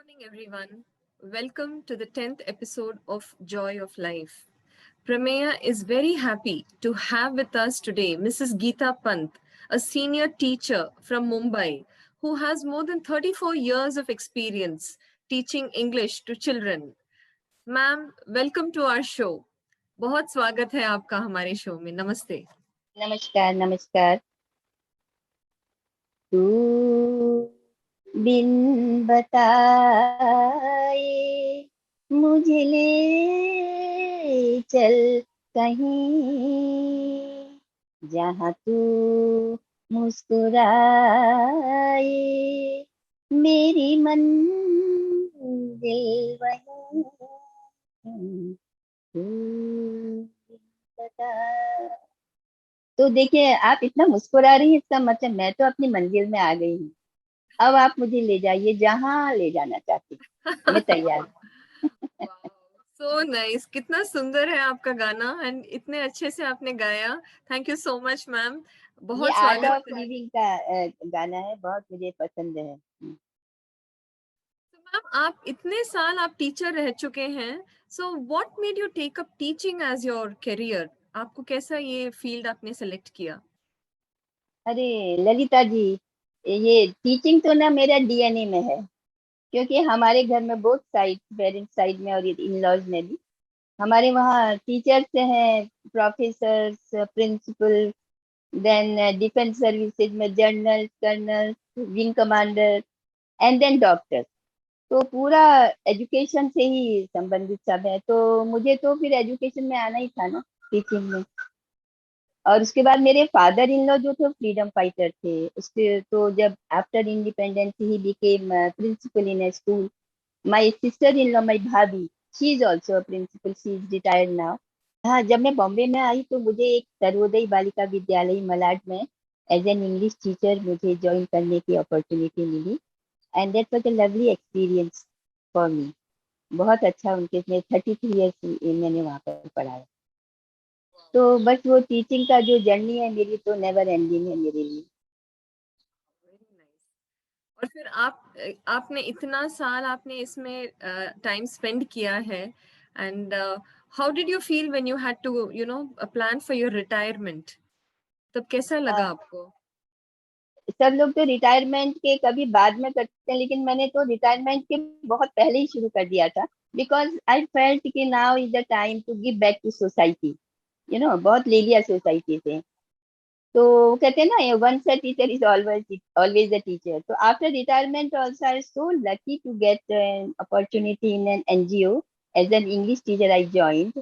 Morning, everyone. Welcome to the 10th episode of Joy of Life. Prameya is very happy to have with us today Mrs. Geeta Pant, a senior teacher from Mumbai who has more than 34 years of experience teaching English to children. Ma'am, welcome to our show. बहुत स्वागत है आपका हमारे show में. नमस्ते. नमस्कार नमस्कार। तू बिन बताए मुझे ले चल कहीं, जहाँ तू मुस्कुराए मेरी मंजिल वहीं। तू बिन बताए। तो देखिए, आप इतना मुस्कुरा रही हैं, इसका मतलब मैं तो अपनी मंजिल में आ गई हूँ। अब आप मुझे ले जाइए जहाँ ले जाना चाहती हैं, मैं तैयार हूँ। So nice. कितना सुंदर है आपका गाना एंड इतने अच्छे से आपने गाया. Thank you so much ma'am. ये बहुत आर्ट स्वागत ऑफ है. लिविंग का गाना है, बहुत मुझे पसंद है। तो मैम, आप इतने साल आप टीचर रह चुके हैं. So what made you take up teaching as your career? आपको कैसा ये फील्ड आपने सेलेक्ट किया? अरे ललिता जी, ये टीचिंग तो ना मेरा डीएनए में है, क्योंकि हमारे घर में बोथ साइड, पेरेंट्स साइड में और इन लॉज में भी हमारे वहाँ टीचर्स हैं, professors, principal, then defence services में general, colonel, wing commander and then doctor. तो पूरा एजुकेशन से ही संबंधित सब है, तो मुझे तो फिर एजुकेशन में आना ही था ना, टीचिंग में। और उसके बाद मेरे फादर इन लॉ जो थे फ्रीडम फाइटर थे, उसके तो जब after independence he became principal in a school. My sister in law, my bhabhi, she is also a principal, she is retired now. हाँ, जब मैं बॉम्बे में आई तो मुझे एक सर्वोदय बालिका विद्यालय मलाड में एज एन इंग्लिश टीचर मुझे ज्वाइन करने की अपॉर्चुनिटी मिली, and that was a lovely experience for me. बहुत अच्छा, उनके में 33 ईयर्स मैंने वहाँ पर पढ़ाया। तो बस वो टीचिंग का जो जर्नी है मेरी, तो नेवर एंडिंग है मेरे लिए। Very nice. और फिर आपने इतना साल आपने इसमें टाइम स्पेंड किया है. And how did you feel when you had to plan for your retirement? तब कैसा लगा आपको? सब लोग तो रिटायरमेंट के कभी बाद में करते हैं, लेकिन मैंने तो रिटायरमेंट के बहुत पहले ही शुरू कर दिया था, बिकॉज आई फेल्ट कि now is the time to give back to society. बहुत ले लिया सोसाइटी से। तो कहते हैं ना, once a teacher is always always a teacher. तो after retirement also I so lucky to get an opportunity in an NGO as an English teacher. I joined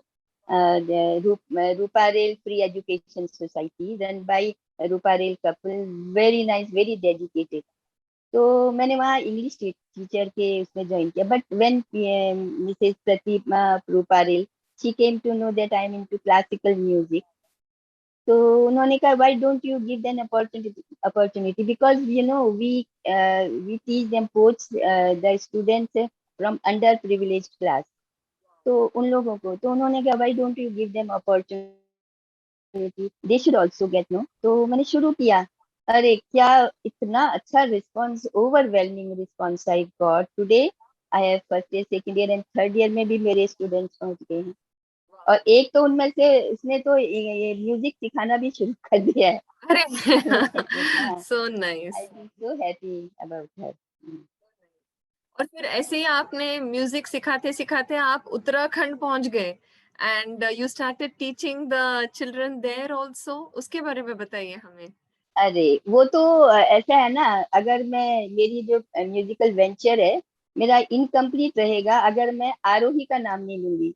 Ruparel free education society run by Ruparel couple, very nice, very dedicated. तो मैंने वहाँ English teacher के उसमें join किया, but when Mrs Pratima Ruparel, she came to know that I am into classical music. तो उन्होंने कहा, why don't you give them opportunity, because we teach them, coach the students from under privilege class. तो उन लोगों को, तो उन्होंने कहा, why don't you give them opportunity, they should also get no. तो मैंने शुरू किया। अरे क्या इतना अच्छा response, overwhelming response I got today. I have first year, second year and third year में भी मेरे स्टूडेंट्स पहुंच गए हैं। और एक तो उनमें से, उसने तो ये म्यूजिक सिखाना भी शुरू कर दिया है। अरे हाँ, so nice. I be so happy about her. और फिर ऐसे ही आपने म्यूजिक सिखाते सिखाते आप उत्तराखंड पहुंच गए and you started teaching the children there also. उसके बारे में बताइए हमें. अरे वो तो ऐसा है ना, अगर मैं, मेरी जो म्यूजिकल वेंचर है, मेरा इनकम्प्लीट रहेगा अगर मैं आरोही का नाम नहीं लूंगी।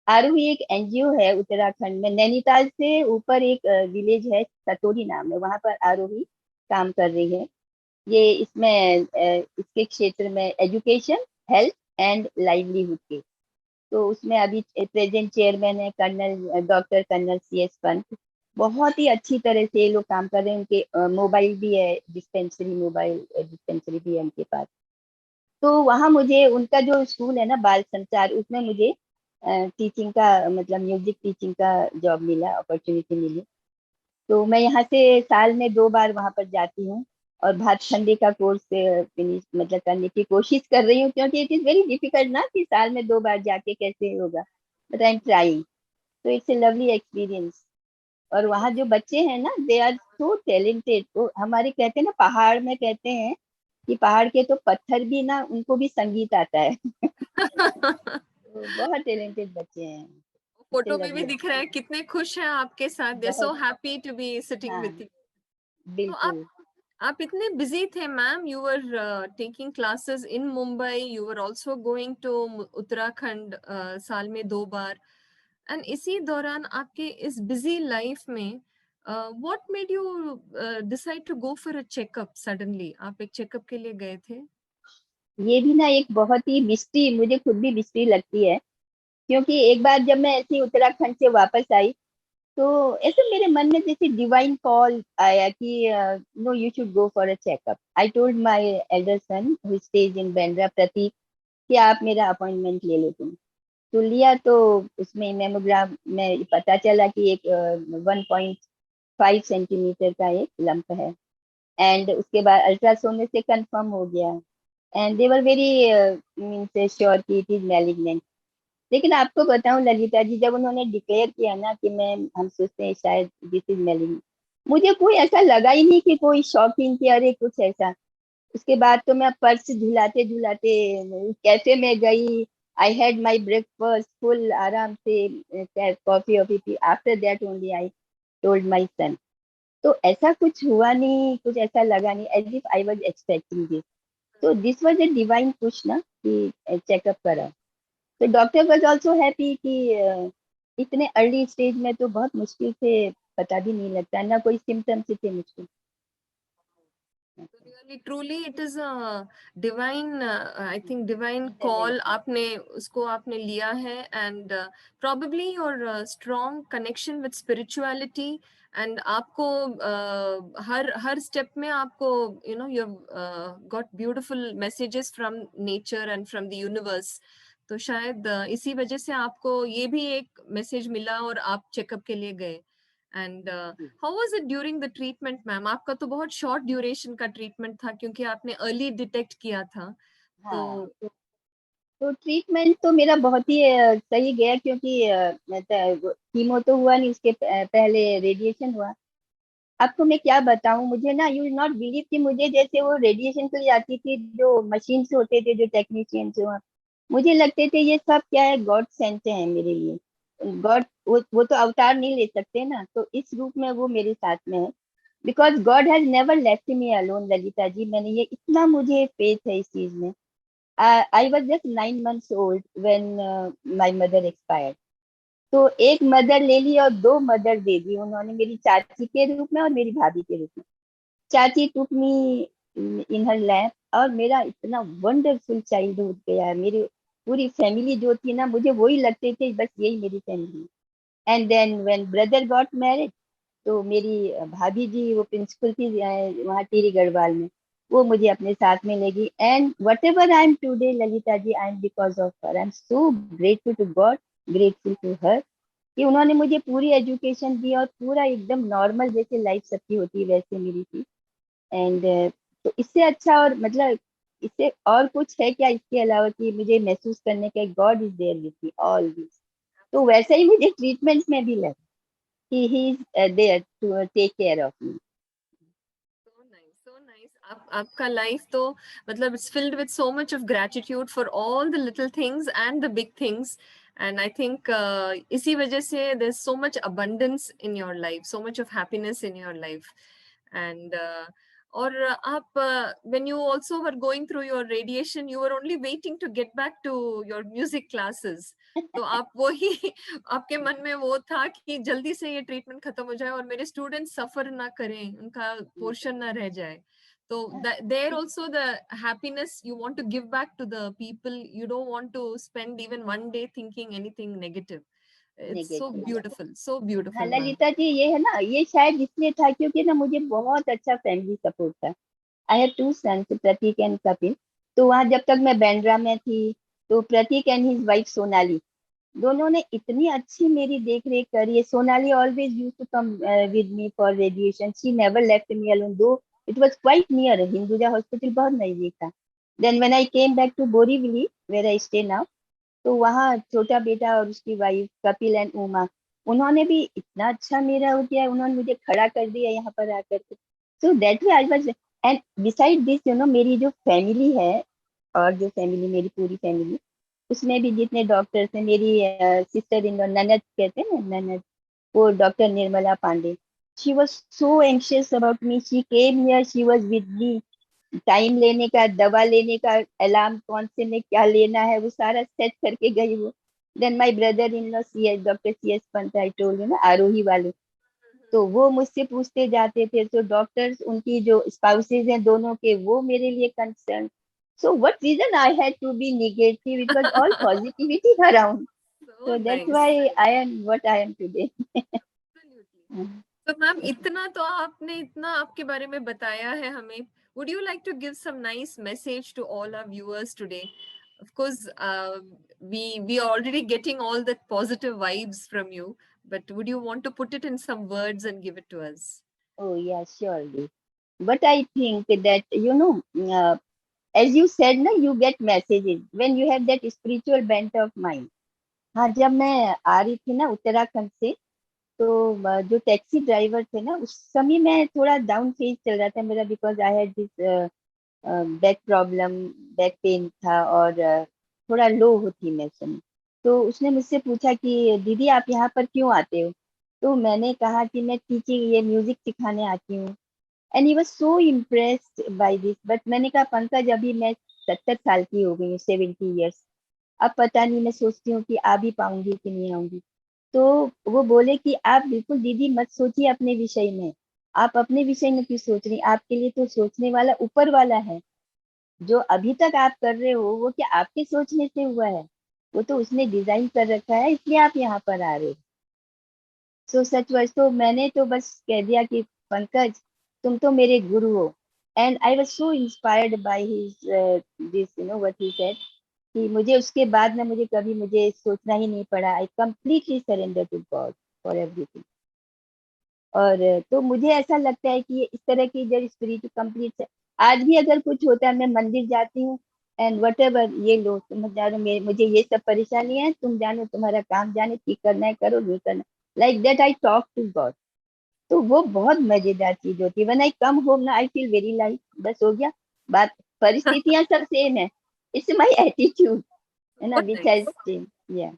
आरोही एक एनजीओ है उत्तराखंड में, नैनीताल से ऊपर एक विलेज है, सतोरी नाम है, वहां पर आरोही काम कर रही है। ये इसमें इसके क्षेत्र में एजुकेशन, हेल्थ एंड लाइवलीहुड के, तो उसमें अभी प्रेजेंट चेयरमैन है colonel, doctor colonel CS Pant. बहुत ही अच्छी तरह से ये लोग काम कर रहे हैं। उनके मोबाइल भी है, डिस्पेंसरी, मोबाइल डिस्पेंसरी भी है उनके पास। तो वहाँ मुझे उनका जो स्कूल है ना, बाल संचार, उसमें मुझे टीचिंग का, मतलब म्यूजिक टीचिंग का जॉब मिला, अपॉर्चुनिटी मिली। तो मैं यहाँ से साल में 2 बार वहाँ पर जाती हूँ, और भात खंडे का कोर्स फिनिश मतलब करने की कोशिश कर रही हूँ, क्योंकि इट इज वेरी डिफिकल्ट ना कि साल में 2 बार जाके कैसे होगा, बट आई एम ट्राइंग। तो इट्स ए लवली एक्सपीरियंस। और वहाँ जो बच्चे हैं ना, दे आर सो टैलेंटेड। वो हमारे कहते हैं ना, पहाड़ में कहते हैं कि पहाड़ के तो पत्थर भी ना, उनको भी संगीत आता है। तो बहुत टैलेंटेड बच्चे हैं। इट्स ए फोटो में भी लवली दिख रहा है, एक्सपीरियंस। कितने खुश हैं आपके साथ, दे सो बहुत। हैप्पी टू बी सिटिंग हाँ, विथ यू। तो बिल्कुल। आप इतने बिजी थे ma'am, you were taking classes in Mumbai, you were also going to Uttarakhand साल में 2 बार, एंड इसी दौरान आपके इस बिजी लाइफ में what made you decide to go for a checkup suddenly? आप एक चेकअप के लिए गए थे? ये भी ना एक बहुत ही मिस्ट्री, मुझे खुद भी मिस्ट्री लगती है। क्योंकि एक बार जब मैं ऐसे ही उत्तराखंड से वापस आई, तो ऐसे मेरे मन में जैसे डिवाइन कॉल आया कि no, you should go for a checkup. I told my elder son who stays in Bandra, Prateek, कि आप मेरा अपॉइंटमेंट ले लो तुम। तो लिया, तो उसमें मेमोग्राम में पता चला कि एक 1.5 सेंटीमीटर का एक लंप है। एंड उसके बाद अल्ट्रासाउंड से कंफर्म हो गया। And they were very means sure कि इट इज मैलिग्नेंट। लेकिन आपको बताऊं ललिता जी, जब उन्होंने डिक्लेयर किया ना कि मैं, हम सोचते हैं शायद दिस इज मैलिग्नेंट, मुझे कोई ऐसा लगा ही नहीं कि कोई शॉकिंग कि अरे कुछ ऐसा। उसके बाद तो मैं पर्स झुलाते झुलाते कैफे में गई। I had my breakfast full आराम से, कॉफी वॉफी पी। After that only I told my son. तो ऐसा कुछ हुआ नहीं, कुछ ऐसा लगा नहीं, as if I was expecting this. तो this was a divine push ना कि चेकअप करा। तो डॉक्टर वाज आल्सो हैप्पी कि इतने अर्ली स्टेज में तो बहुत मुश्किल से, पता भी नहीं लगता ना, कोई सिम्टम्स थे मुझको। Really, truly, it is a divine, I think, divine call. Intervention. आपने उसको आपने लिया है, and probably your strong connection with spirituality, and आपको हर step में आपको, you know, you have got beautiful messages from nature and from the universe. तो शायद इसी वजह से आपको ये भी एक मैसेज मिला और आप चेकअप के लिए गए। And how was it during the treatment ma'am? आपका तो बहुत शॉर्ट ड्यूरेशन का ट्रीटमेंट था, क्योंकि आपने अर्ली डिटेक्ट किया था। तो हाँ, तो ट्रीटमेंट तो मेरा बहुत ही सही गया, क्योंकि मतलब कीमो तो हुआ नहीं, उसके पहले रेडिएशन हुआ। आपको मैं क्या बताऊं, मुझे ना, यू विल नॉट बिलीव कि मुझे जैसे वो रेडिएशन के लिए आती थी जो मशीन से होते थे, जो टेक्नीशियंस जो, मुझे लगते थे ये सब क्या है, गॉड सेंट है मेरे लिए। गॉड, वो तो अवतार नहीं ले सकते ना, तो इस रूप में वो मेरे साथ में है। Because God has never left me alone Lalita ji. मैंने ये इतना, मुझे फेथ है इस चीज में। I was just 9 months old when my mother expired. तो एक मदर ले ली और 2 मदर दे दी उन्होंने, मेरी चाची के रूप में और मेरी भाभी के रूप में। चाची टुक मी इन हर लैप, और मेरा इतना वंडरफुल चाइल्डहुड गया। मेरी पूरी फैमिली जो थी ना, मुझे वही लगते थे बस यही मेरी family. And then when brother got married, तो मेरी भाभी जी वो प्रिंसिपल थी वहाँ टिहरी गढ़वाल में, वो मुझे अपने साथ में लेगी। And whatever I am today Lalita ji, I am because of her. I am so grateful to God, grateful to her, कि उन्होंने मुझे पूरी एजुकेशन दी और पूरा एकदम नॉर्मल जैसे लाइफ सबकी होती है वैसे मेरी थी। एंड तो इससे अच्छा और मतलब इससे और कुछ है क्या इसके अलावा कि मुझे महसूस करने का, God is there with me all this. तो वैसे ही मुझे ट्रीटमेंट में भी लगा कि he is there to take care of me. so nice, so nice. आपका लाइफ तो मतलब it's filled with so much of gratitude for all the little things and the big things, and I think इसी वजह से there is so much abundance in your life, so much of happiness in your life. And और आप when you also were going through your radiation, you were only waiting to get back to your music classes. तो आप वो ही आपके मन में वो था कि जल्दी से ये ट्रीटमेंट खत्म हो जाए और मेरे स्टूडेंट्स सफर ना करें, उनका पोर्शन ना रह जाए। तो there also the happiness you want to give back to the people, you don't want to spend even one day thinking anything negative. It's so negative. beautiful, so हाँ beautiful ma'am. ललिता जी, ये है ना, ये शायद इसलिए था क्योंकि ना मुझे बहुत अच्छा फैमिली सपोर्ट था। I have 2 sons, Prateek and Kapil. तो वहाँ जब तक मैं बैंड्रा में थी, तो Prateek and his wife Sonali, दोनों ने इतनी अच्छी मेरी देख रेख करी है। Sonali always use to come with me for radiation, she never left me alone. दो It was quite near. Hinduja Hospital बहुत नजदीक था. Then when I came back to Borivali, where I stay now, तो वहाँ छोटा बेटा और उसकी वाइफ कपिल एंड उमा, उन्होंने भी इतना अच्छा मेरा हो गया, उन्होंने मुझे खड़ा कर दिया यहाँ पर आकर के. So that way I was. And beside this मेरी जो फैमिली है, और जो फैमिली मेरी पूरी फैमिली, उसमें भी जितने डॉक्टर्स हैं, मेरी सिस्टर इन लॉ ननद कहते हैं ना, ननद, वो doctor Nirmala Pandey. She was so anxious about me. She came here, she was with me. Time लेने का, दवा लेने का, अलार्म कौन से में क्या लेना है, वो सारा सेट करके गई वो. Then my brother in law C S, doctor C S Pant, I told you ना, आरोही वाले, तो वो मुझसे पूछते जाते थे. तो डॉक्टर्स, उनकी जो स्पाउसेज हैं दोनों के, वो मेरे लिए concern. So what reason I had to be negative? It was all positivity around. So So that's nice. why I am what I am today. Absolutely. तो मैम इतना तो आपने इतना आपके बारे में बताया है हमें. Would you like to give some nice message to all our viewers today? Of course, we are already getting all the positive vibes from you, but would you want to put it in some words and give it to us? Oh yeah, surely. But I think that as you said, na, you get messages when you have that spiritual bent of mind. हाँ, जब मैं आ रही थी ना उत्तराखंड से, तो जो taxi driver थे ना, उस समय मैं थोड़ा डाउन फेज चल रहा था मेरा, because I had this back problem, back pain था, और थोड़ा लो होती मैं उस समय. तो उसने मुझसे पूछा कि दीदी आप यहाँ पर क्यों आते हो? तो मैंने कहा कि मैं टीचिंग, ये म्यूजिक सिखाने आती हूँ. And he was so impressed by this. But मैंने कहा पंकज, अभी मैं 70 साल की हो गई हूँ, 70 years. अब पता नहीं, मैं सोचती हूँ कि आ भी पाऊंगी कि नहीं आऊंगी. तो वो बोले कि आप बिल्कुल दीदी मत सोचिए अपने विषय में. आप अपने विषय में क्यों सोच रही? आपके लिए तो सोचने वाला ऊपर वाला है. जो अभी तक आप कर रहे हो वो क्या आपके सोचने से हुआ है? वो तो उसने डिजाइन कर रखा है, इसलिए आप यहाँ पर आ रहे हो. सो सच वच. तो मैंने तो बस कह दिया कि पंकज, तुम तो मेरे गुरु हो. And I was so inspired by his this, what he said, कि मुझे उसके बाद ना, मुझे सोचना ही नहीं पड़ा. I completely surrender to God for everything. और तो मुझे ऐसा लगता है कि ये इस तरह की जब स्पिरिट कंप्लीट है. आज भी अगर कुछ होता है, मैं मंदिर जाती हूँ, एंड वट एवर, ये लो तुम जानो, मुझे ये सब परेशानी है, तुम जानो, तुम्हारा काम जाने, ठीक करना है करो, नहीं करना. Like that I talk to God. तो वो बहुत मजेदार चीज होती है. व्हेन आई कम होम ना, आई फील वेरी लाइट. बस हो गया बात. परिस्थितियां सब सेम है. इट्स माई एटीट्यूड, है ना, What which has nice. Change. या.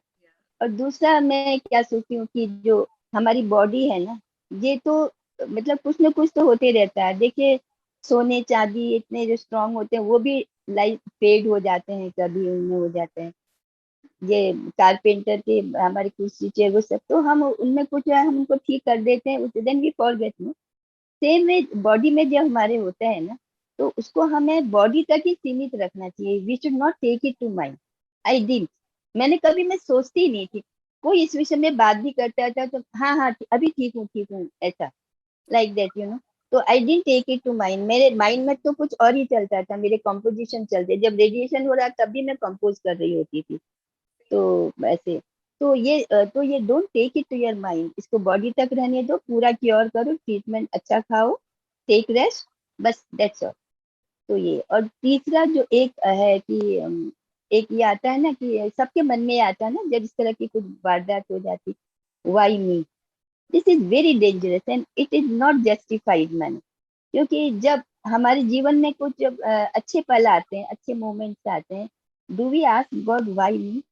और दूसरा मैं क्या सोचती हूँ कि जो हमारी बॉडी है ना, ये तो मतलब कुछ ना कुछ तो होते रहता है. देखिए, सोने चांदी इतने जो स्ट्रांग होते हैं, वो भी लाइफ फेड हो जाते हैं, कभी उनमें हो जाते हैं. ये कारपेंटर के हमारी कुर्सी चेयर, वो सब तो हम उनमें कुछ है, हम उनको ठीक कर देते हैं, then we forget. No, same way body में जब हमारे होता है ना, तो उसको हमें बॉडी तक ही सीमित रखना चाहिए. We should not take it to mind. I did. मैं सोचती ही नहीं थी. कोई इस विषय में बात भी करता था तो हाँ हाँ अभी ठीक हूँ ऐसा, लाइक दैट, तो I didn't take it to mind. मेरे माइंड में तो कुछ और ही चलता था. मेरे कंपोजिशन चलते, जब रेडिएशन हो रहा तब भी मैं कंपोज कर रही होती थी. तो ऐसे. तो ये don't take it to your mind. इसको बॉडी तक रहने दो, पूरा क्योर करो, ट्रीटमेंट अच्छा खाओ, टेक रेस्ट, बस दैट्स ऑल. तो ये. और तीसरा जो एक है कि एक ये आता है ना, कि सबके मन में ये आता है ना, जब इस तरह की कुछ वारदात हो जाती, why me. This is very dangerous and it is not justified man. क्योंकि जब हमारे जीवन में कुछ जब अच्छे पल आते हैं, अच्छे मोमेंट्स आते हैं, do we ask God why me?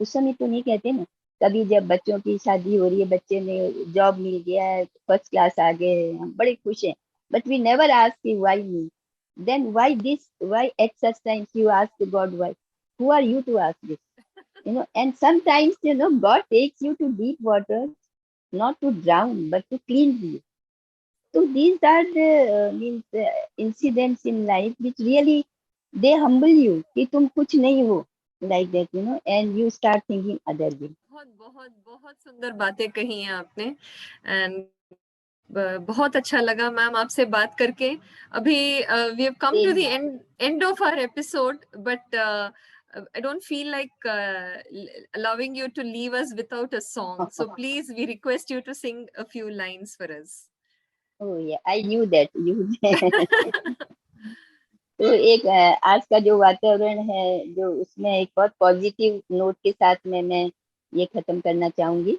उस समय तो नहीं कहते ना. कभी जब बच्चों की शादी हो रही है, बच्चे ने जॉब मिल गया है, फर्स्ट क्लास आ गए, हम बड़े खुश हैं, but we never ask why me. Then why this, why at such times you ask God why? Who are you to ask this? And sometimes God takes you to deep water, not to drown but to cleanse you. So these are the means incidents in life which really they humble you कि तुम कुछ नहीं हो, like that, and you start thinking other way. बहुत बहुत बहुत सुंदर बातें कही हैं आपने. एंड बहुत अच्छा लगा मैम आपसे बात करके. अभी we have come to Same the here. End of our episode, but I don't feel like allowing you to leave us without a song. So please, we request you to sing a few lines for us. ओह या, I knew that you. तो एक आज का जो वातावरण है, जो उसमें एक बहुत पॉजिटिव नोट के साथ में मैं ये खत्म करना चाहूंगी।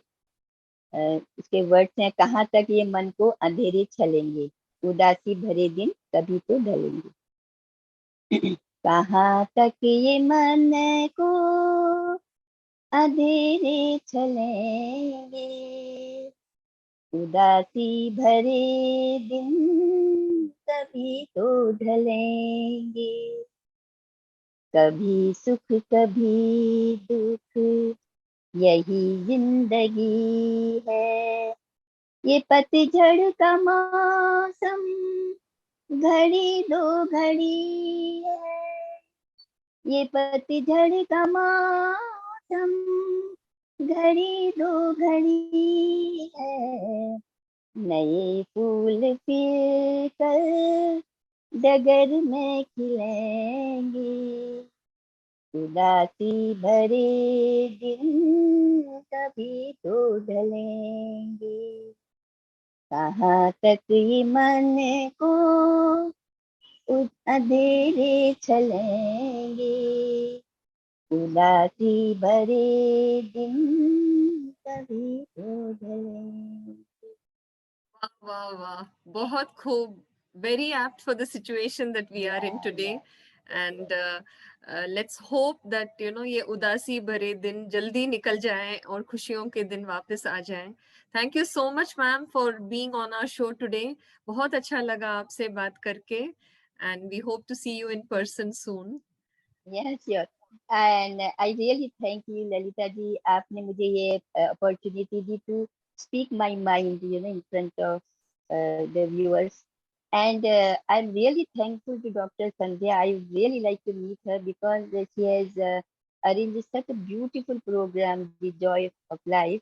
इसके वर्ड्स हैं, कहाँ तक ये मन को अंधेरे छलेंगे, उदासी भरे दिन कभी तो ढलेंगे। कहाँ तक ये मन को अंधेरे छलेंगे, उदासी भरे दिन कभी तो ढलेंगे। कभी सुख कभी दुख, यही जिंदगी है। ये पतझड़ का मौसम घड़ी दो घड़ी है। ये पतझड़ का मौसम घड़ी दो घड़ी है। नए फूल फिर कर डगर में खिलेंगे, उदासी भरे दिन कभी तो ढलेंगे। कहाँ तक ये मन को अंधेरे छलेंगे, उदासी भरे दिन कभी तो ढलेंगे। Wow, wow. बहुत खूब. Very apt for the situation that we are in today. And let's hope that ये उदासी भरे दिन जल्दी निकल जाएं और खुशियों के दिन वापस आ जाएं. Thank you so much, ma'am, for being on our show today. बहुत अच्छा लगा आपसे बात करके. And we hope to see you in person soon. Yes, sure. And I really thank you, Lalita ji. आपने मुझे ये opportunity the to speak my mind, in front of the viewers. And I'm really thankful to Dr. Sandhya. I really like to meet her because she has arranged such a beautiful program, The Joy of Life.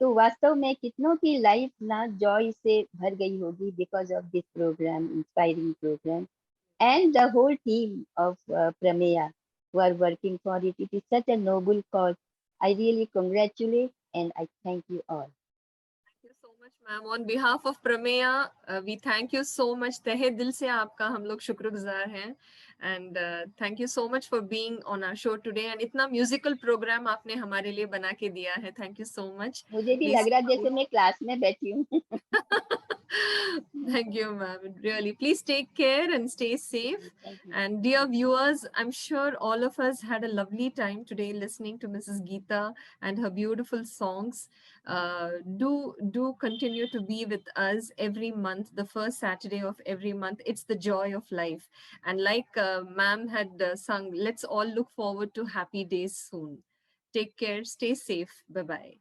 तो वास्तव में कितनों की life ना Joy से भर गई होगी because of this program, inspiring program. And the whole team of Prameya who are working for it. It is such a noble cause. I really congratulate and I thank you all. Thank you so much, ma'am. On behalf of Prameya, we thank you so much. तहे दिल से आपका हम लोग शुक्रगुजार हैं. And thank you so much for being on our show today. And इतना musical program आपने हमारे लिए बना के दिया है. Thank you so much. मुझे भी Please. लग रहा जैसे मैं क्लास में बैठी हूँ। Thank you, ma'am. Really, please take care and stay safe. Thank you. And dear viewers, I'm sure all of us had a lovely time today listening to Mrs. Geeta and her beautiful songs. Do continue to be with us every month, the first Saturday of every month. It's the joy of life. And like ma'am had sung, let's all look forward to happy days soon. Take care, stay safe. Bye bye.